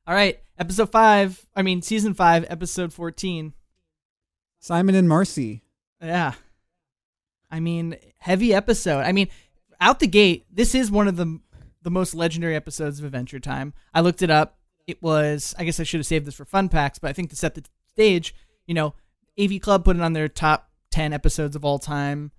All right, season 5, episode 14. Simon and Marcy. Yeah. I mean, heavy episode. I mean, out the gate, this is one of the most legendary episodes of Adventure Time. I looked it up. It was, I guess I should have saved this for fun packs, but I think to set the stage, AV Club put it on their top 10 episodes of all time.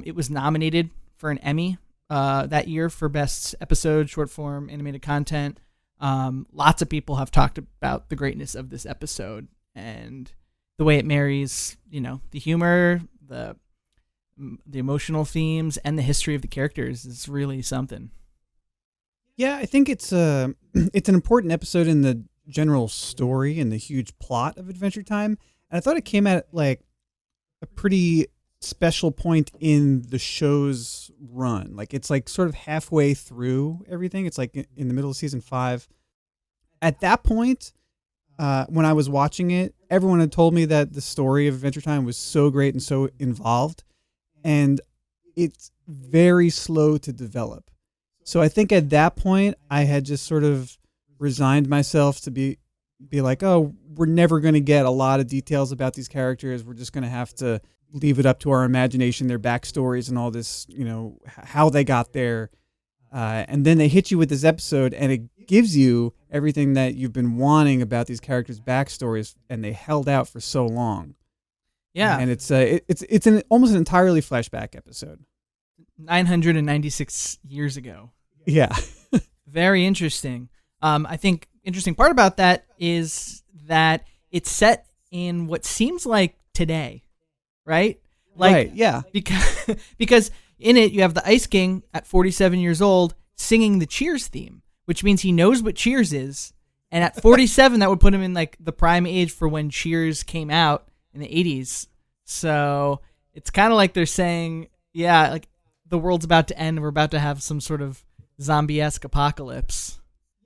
It was nominated for an Emmy that year for Best Episode, Short Form, Animated Content. Lots of people have talked about the greatness of this episode and the way it marries, the humor, the emotional themes, and the history of the characters is really something. Yeah, I think it's an important episode in the general story and the huge plot of Adventure Time. And I thought it came at like a pretty special point in the show's run. Like it's like sort of halfway through everything. It's like in the middle of season 5. At that point, when I was watching it, everyone had told me that the story of Adventure Time was so great and so involved, and it's very slow to develop. So I think at that point, I had just sort of resigned myself to be like, oh, we're never going to get a lot of details about these characters. We're just going to have to leave it up to our imagination, their backstories and all this, how they got there. And then they hit you with this episode, and it gives you everything that you've been wanting about these characters' backstories, and they held out for so long. Yeah, and it's almost an entirely flashback episode. 996 years ago. Yeah, very interesting. I think interesting part about that is that it's set in what seems like today, right? Right. Yeah. Because in it you have the Ice King at 47 years old singing the Cheers theme, which means he knows what Cheers is. And at 47, that would put him in like the prime age for when Cheers came out in the 80s. So it's kind of like they're saying, yeah, like the world's about to end. We're about to have some sort of zombie-esque apocalypse.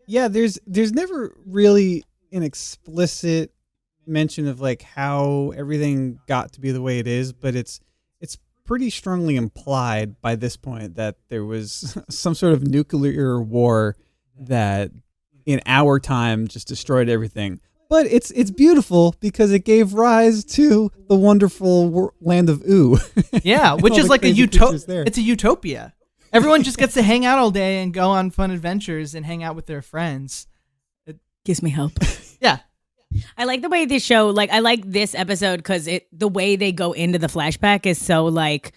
Yeah, there's never really an explicit mention of like how everything got to be the way it is, but it's pretty strongly implied by this point that there was some sort of nuclear war that in our time just destroyed everything. But it's beautiful because it gave rise to the wonderful land of Ooh. Yeah, which is like it's a utopia. Everyone just gets to hang out all day and go on fun adventures and hang out with their friends. It gives me hope. Yeah. I like the way they show, like, I like this episode because the way they go into the flashback is so like,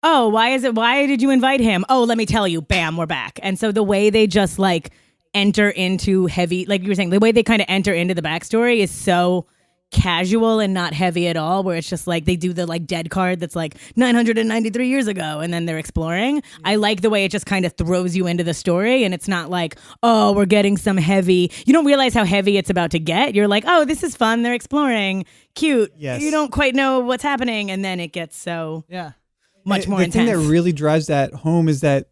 oh, why did you invite him? Oh, let me tell you, bam, we're back. And so the way they just like enter into heavy, like you were saying, the way they kind of enter into the backstory is so casual and not heavy at all, where it's just like they do the like dead card that's like 993 years ago and then they're exploring. I like the way it just kind of throws you into the story, and it's not like, oh, we're getting some heavy, you don't realize how heavy it's about to get. You're like, oh, this is fun, they're exploring, cute. Yes. You don't quite know what's happening, and then it gets so much more intense. The thing that really drives that home is that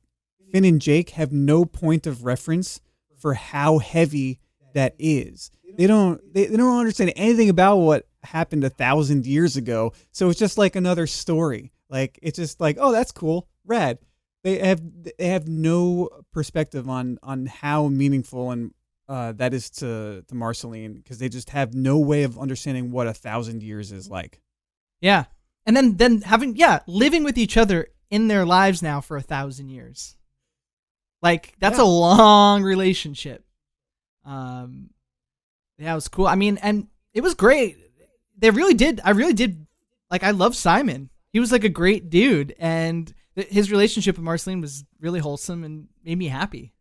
Finn and Jake have no point of reference for how heavy that is. They don't understand anything about what happened 1,000 years ago. So it's just like another story. Like it's just like, oh, that's cool, rad. They have no perspective on how meaningful and that is to Marceline, because they just have no way of understanding what 1,000 years is like. Yeah, and then having living with each other in their lives now for 1,000 years. Like that's a long relationship. Yeah, it was cool. I mean, and it was great. I really did. Like, I love Simon. He was like a great dude, and his relationship with Marceline was really wholesome and made me happy.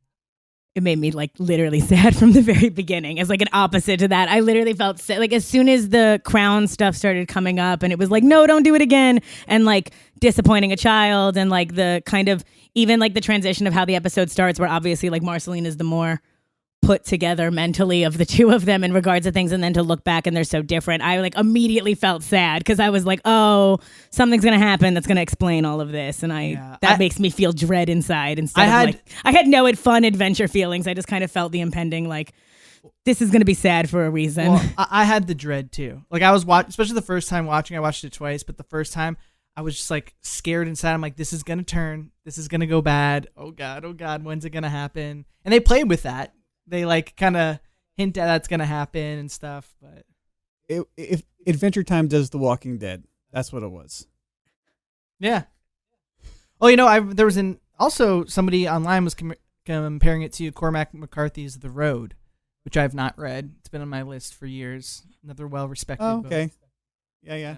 It made me like literally sad from the very beginning. As like an opposite to that, I literally felt sad. Like as soon as the crown stuff started coming up, and it was like, no, don't do it again, and like disappointing a child, and like the kind of even like the transition of how the episode starts, where obviously like Marceline is the more put together mentally of the two of them in regards to things, and then to look back and they're so different, I like immediately felt sad because I was like, oh, something's gonna happen that's gonna explain all of this, and that makes me feel dread inside instead of I had no fun adventure feelings. I just kind of felt the impending, like, this is gonna be sad for a reason. Well, I had the dread too. Like I was especially the first time watching. I watched it twice, but the first time I was just like scared inside. I'm like, this is gonna turn. This is gonna go bad. Oh god, when's it gonna happen? And they played with that. They like kind of hint at that's gonna happen and stuff. But If Adventure Time does The Walking Dead, that's what it was. yeah. Oh, there was also somebody online was comparing it to Cormac McCarthy's The Road, which I have not read. It's been on my list for years. Another well-respected book. Okay. Yeah.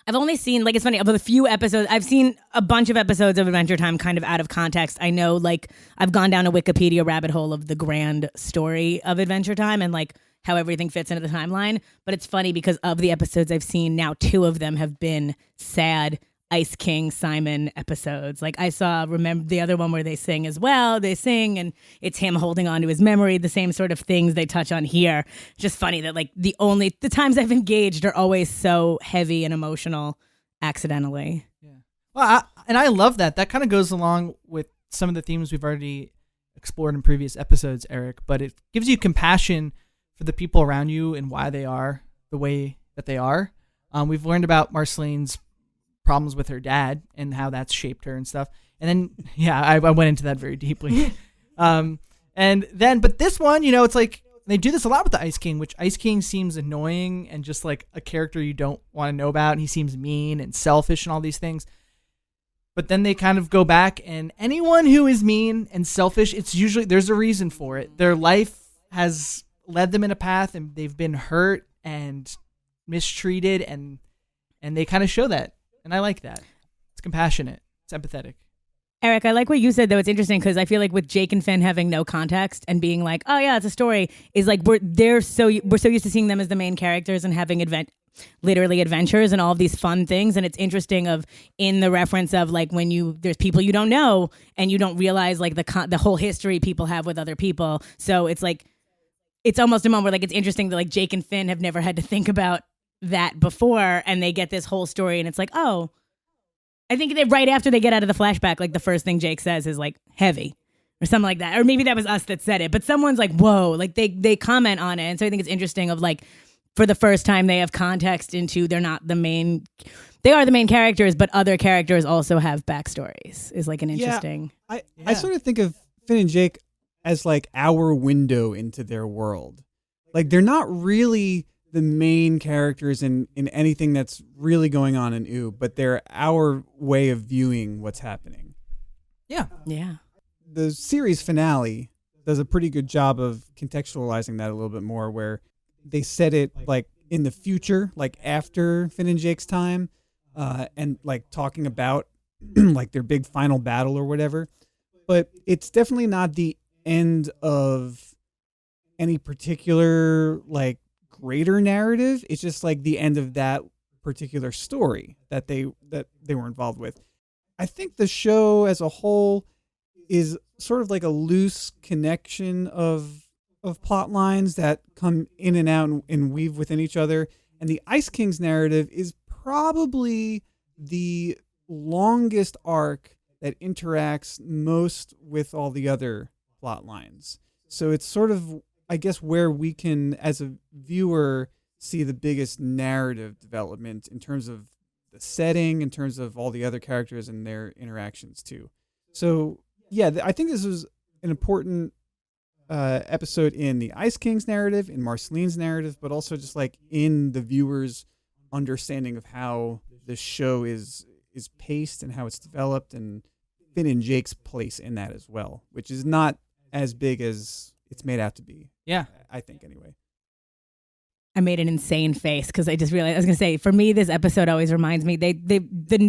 I've only seen, like, it's funny, of the few episodes, I've seen a bunch of episodes of Adventure Time kind of out of context. I know, like, I've gone down a Wikipedia rabbit hole of the grand story of Adventure Time and, like, how everything fits into the timeline. But it's funny because of the episodes I've seen, now 2 of them have been sad Ice King Simon episodes. Like, I remember the other one where they sing as well. They sing and it's him holding on to his memory, the same sort of things they touch on here. Just funny that, like, the times I've engaged are always so heavy and emotional accidentally. Yeah. Well, I love that. That kind of goes along with some of the themes we've already explored in previous episodes, Eric, but it gives you compassion for the people around you and why they are the way that they are. We've learned about Marceline's problems with her dad and how that's shaped her and stuff. And then, yeah, I went into that very deeply. But this one, it's like they do this a lot with the Ice King, which Ice King seems annoying and just like a character you don't want to know about. And he seems mean and selfish and all these things. But then they kind of go back, and anyone who is mean and selfish, it's usually, there's a reason for it. Their life has led them in a path and they've been hurt and mistreated, and they kind of show that. And I like that. It's compassionate. It's empathetic. Eric, I like what you said, though. It's interesting because I feel like with Jake and Finn having no context and being like, oh, yeah, it's a story, is like we're so used to seeing them as the main characters and having literally adventures and all of these fun things. And it's interesting in the reference of like when there's people you don't know and you don't realize like the whole history people have with other people. So it's like, it's almost a moment where like it's interesting that like Jake and Finn have never had to think about that before, and they get this whole story, and it's like, oh, I think that right after they get out of the flashback, like the first thing Jake says is like heavy or something like that, or maybe that was us that said it, but someone's like, whoa, like they comment on it. And so I think it's interesting of like, for the first time they have context into they are the main characters, but other characters also have backstories is like an interesting. I sort of think of Finn and Jake as like our window into their world. Like they're not really the main characters in anything that's really going on in OO, but they're our way of viewing what's happening. Yeah. Yeah. The series finale does a pretty good job of contextualizing that a little bit more, where they set it like in the future, like after Finn and Jake's time, and like talking about like their big final battle or whatever. But it's definitely not the end of any particular like greater narrative. It's just like the end of that particular story that they were involved with. I think the show as a whole is sort of like a loose connection of plot lines that come in and out and weave within each other. And the Ice King's narrative is probably the longest arc that interacts most with all the other plot lines. So it's sort of, I guess, where we can, as a viewer, see the biggest narrative development in terms of the setting, in terms of all the other characters and their interactions too. So yeah, I think this was an important episode in the Ice King's narrative, in Marceline's narrative, but also just like in the viewer's understanding of how the show is paced and how it's developed, and Finn and Jake's place in that as well, which is not as big as it's made out to be. Yeah. I think anyway. I made an insane face because I just realized, I was going to say, for me, this episode always reminds me,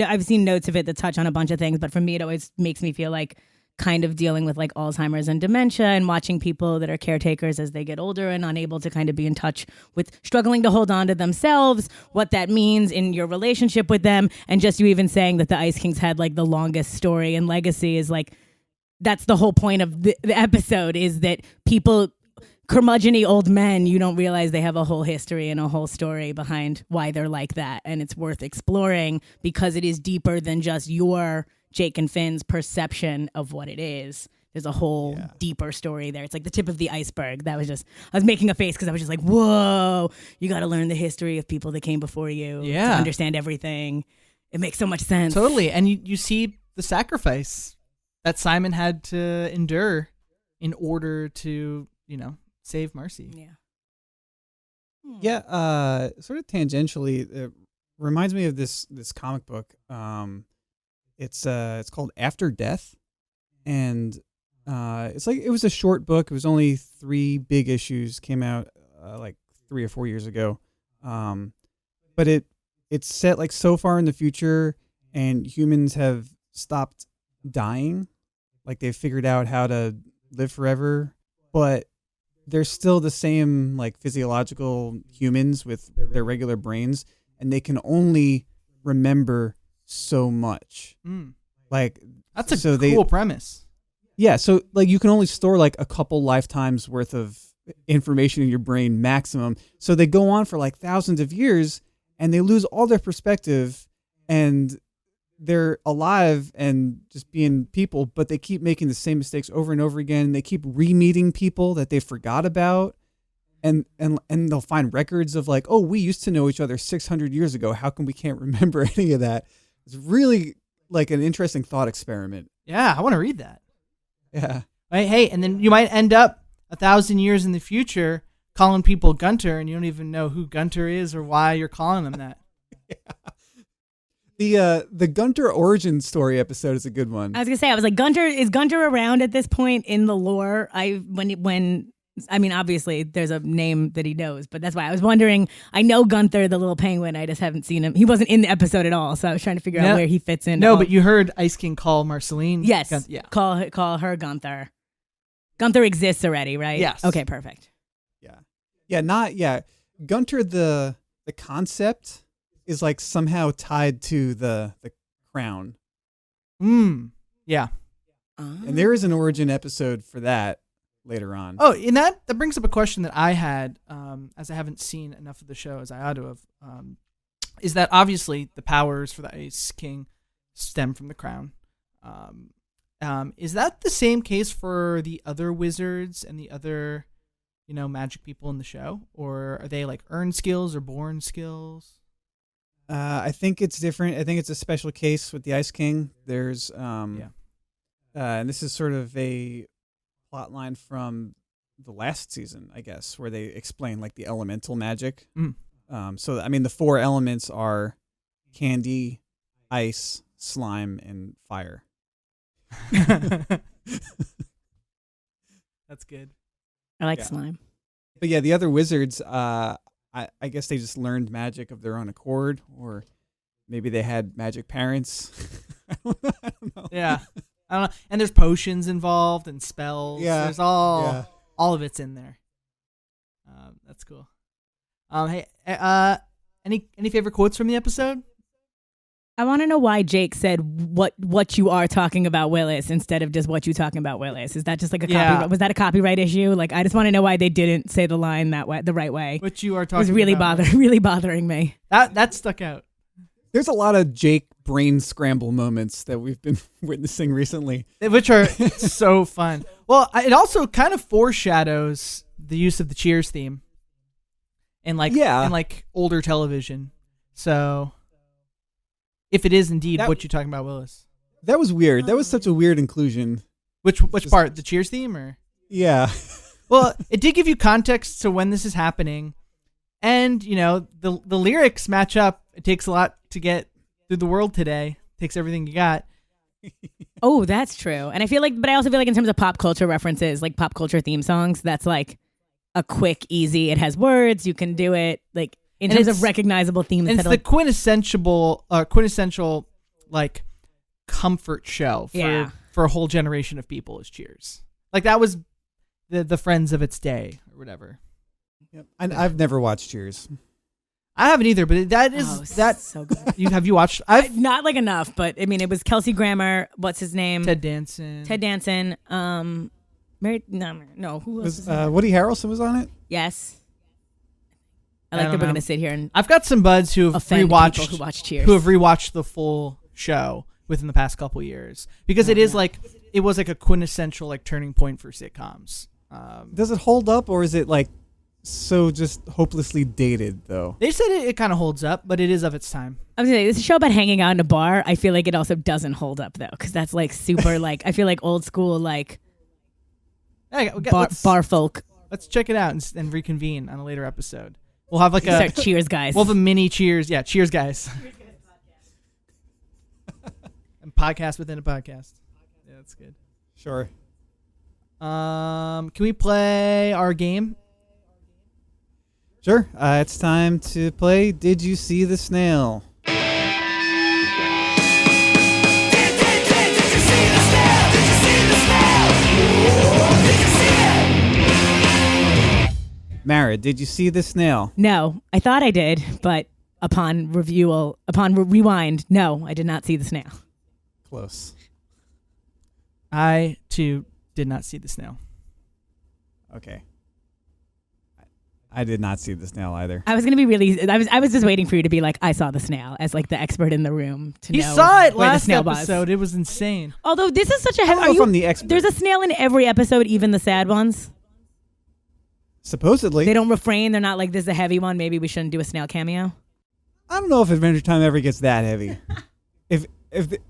I've seen notes of it that touch on a bunch of things, but for me, it always makes me feel like kind of dealing with like Alzheimer's and dementia and watching people that are caretakers as they get older and unable to kind of be in touch with struggling to hold on to themselves, what that means in your relationship with them. And just you even saying that the Ice Kings had like the longest story and legacy is like, that's the whole point of the episode, is that people, curmudgeon-y old men, you don't realize they have a whole history and a whole story behind why they're like that. And it's worth exploring because it is deeper than just your Jake and Finn's perception of what it is. There's a whole deeper story there. It's like the tip of the iceberg. I was making a face because I was just like, whoa, you got to learn the history of people that came before you to understand everything. It makes so much sense. Totally. And you see the sacrifice that Simon had to endure in order to, save Marcy. Yeah. Yeah, sort of tangentially, it reminds me of this comic book. It's called After Death, and it's like it was a short book. It was only 3 big issues. Came out like 3 or 4 years ago. But it's set like so far in the future, and humans have stopped dying. Like they've figured out how to live forever, but they're still the same like physiological humans with their regular brains, and they can only remember so much. Like that's a cool premise. Yeah, so like you can only store like a couple lifetimes worth of information in your brain maximum. So they go on for like thousands of years, and they lose all their perspective, and they're alive and just being people, but they keep making the same mistakes over and over again. They keep re-meeting people that they forgot about, and they'll find records of like, oh, we used to know each other 600 years ago. How come we can't remember any of that? It's really like an interesting thought experiment. Yeah, I want to read that. Yeah. Hey, and then you might end up 1,000 years in the future calling people Gunter, and you don't even know who Gunter is or why you're calling them that. Yeah. The Gunter origin story episode is a good one. I was gonna say, I was like, is Gunter around at this point in the lore? Obviously there's a name that he knows, but that's why I was wondering. I know Gunther, the little penguin. I just haven't seen him. He wasn't in the episode at all, so I was trying to figure out where he fits in. No, but you heard Ice King call Marceline. Yes, yeah. Call her Gunther. Gunther exists already, right? Yes. Okay, perfect. Gunter, the concept is like somehow tied to the crown. Yeah. And there is an origin episode for that later on. Oh, and that brings up a question that I had, as I haven't seen enough of the show as I ought to have, is that obviously the powers for the Ice King stem from the crown. Is that the same case for the other wizards and the other, magic people in the show? Or are they like earned skills or born skills? I think it's different. I think it's a special case with the Ice King. There's, and this is sort of a plot line from the last season, I guess, where they explain like the elemental magic. So, I mean, the 4 elements are candy, ice, slime, and fire. That's good. I like slime. But yeah, the other wizards, I guess they just learned magic of their own accord, or maybe they had magic parents. I don't know. Yeah. I don't know. And there's potions involved and spells. Yeah. There's all of it's in there. That's cool. Hey, any favorite quotes from the episode? I want to know why Jake said what you are talking about, Willis, instead of just what you talking about, Willis. Is that just like a copyright? Was that a copyright issue? Like, I just want to know why they didn't say the line that way, the right way. What you are talking about. It was really bothering me. That stuck out. There's a lot of Jake brain scramble moments that we've been witnessing recently, which are so fun. Well, it also kind of foreshadows the use of the Cheers theme in like older television. So if it is indeed what you're talking about, Willis. That was weird. That was such a weird inclusion. Which part? The Cheers theme or? Yeah. Well, it did give you context to when this is happening. And, the lyrics match up. It takes a lot to get through the world today. It takes everything you got. Oh, that's true. And I also feel like in terms of pop culture references, like pop culture theme songs, that's like a quick, easy, it has words, you can do it. Like in terms of recognizable themes. And it's the quintessential like comfort show for a whole generation of people is Cheers. Like that was the Friends of its day or whatever. Yep. I've never watched Cheers. I haven't either, but that is that's so good. Have you watched? I've not like enough, but I mean, it was Kelsey Grammer. What's his name? Ted Danson. No, who else? Woody Harrelson was on it. Yes. I like that we're gonna sit here and. I've got some buds who have rewatched who watch Cheers, who have rewatched the full show within the past couple years because it was like a quintessential like turning point for sitcoms. Does it hold up, or is it like so just hopelessly dated though? They said it kind of holds up, but it is of its time. I was gonna say, this is a show about hanging out in a bar. I feel like it also doesn't hold up though, because that's like super like I feel like old school like bar folk. Let's check it out and reconvene on a later episode. We'll have like So, cheers, guys. We'll have a mini cheers. Yeah, cheers, guys. And podcast within a podcast. Yeah, that's good. Sure. Can we play our game? Sure. It's time to play Did You See the Snail? Mara, did you see the snail? No, I thought I did, but upon rewind, no, I did not see the snail. Close. I, too, did not see the snail. Okay. I did not see the snail either. I was gonna be really. I was just waiting for you to be like, I saw the snail as like the expert in the room to He know. saw it where the last snail episode. It was insane. Although this is such a I don't know if I'm the expert. There's a snail in every episode, even the sad ones. Supposedly. They don't refrain. They're not like, this is a heavy one. Maybe we shouldn't do a snail cameo. I don't know if Adventure Time ever gets that heavy.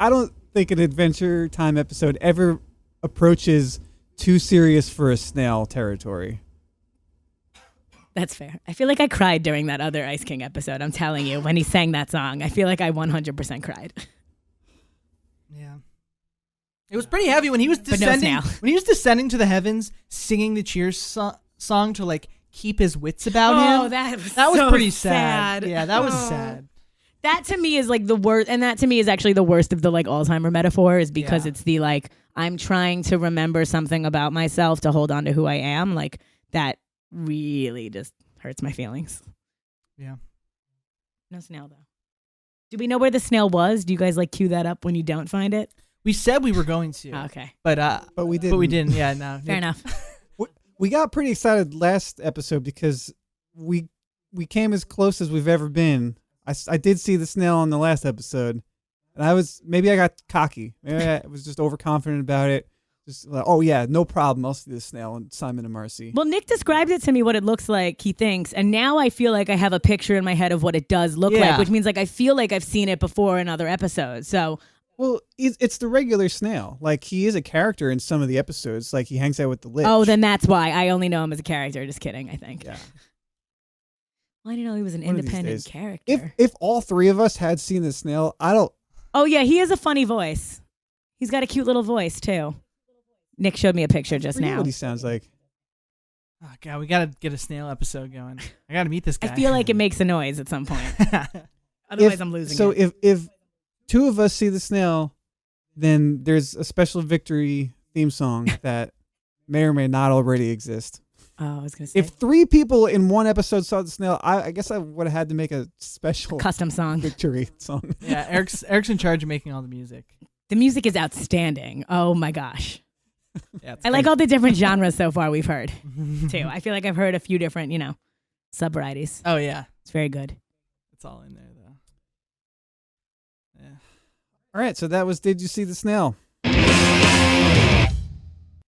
I don't think an Adventure Time episode ever approaches too serious for a snail territory. That's fair. I feel like I cried during that other Ice King episode. I'm telling you, when he sang that song, I feel like I 100% cried. Yeah. It was pretty heavy when he was But no descending. snail. When he was descending to the heavens, singing the Cheers song to like keep his wits about him. Oh, that was so pretty sad. Yeah, that was sad. That to me is like the worst, and that to me is actually the worst of the like Alzheimer metaphor, is because Yeah. it's the like, I'm trying to remember something about myself to hold on to who I am. Like that really just hurts my feelings. Yeah. No snail though. Do we know where the snail was? Do you guys like cue that up when you don't find it? We said we were going to. Oh, okay, But we didn't. But we didn't. Yeah, no. fair enough. We got pretty excited last episode because we came as close as we've ever been. I did see the snail on the last episode, and maybe I got cocky. Maybe I was just overconfident about it. Just like, oh yeah, no problem. I'll see the snail on Simon and Marcy. Well, Nick described it to me what it looks like, he thinks, and now I feel like I have a picture in my head of what it does look Yeah. like, which means like I feel like I've seen it before in other episodes. So Well, it's the regular snail. Like, he is a character in some of the episodes. Like, he hangs out with the lich. oh, then that's why I only know him as a character. Just kidding, I think. Yeah. Well, I didn't know he was an One of these independent days. character. If all three of us had seen the snail, Oh yeah, he has a funny voice. He's got a cute little voice too. Nick showed me a picture just forget now. what he sounds like. Oh god, we gotta get a snail episode going. I gotta meet this guy. I feel like it makes a noise at some point. Otherwise, I'm losing So it. if two of us see the snail, then there's a special victory theme song that may or may not already exist. Oh, I was gonna say If three people in one episode saw the snail, I guess I would have had to make a special custom song. victory song. Yeah, Eric's in charge of making all the music. The music is outstanding. Oh my gosh. Yeah, it's I like great. all the different genres so far we've heard too. I feel like I've heard a few different, sub varieties. Oh yeah, It's very good. it's all in there though. Yeah. All right, so that was Did You See the Snail?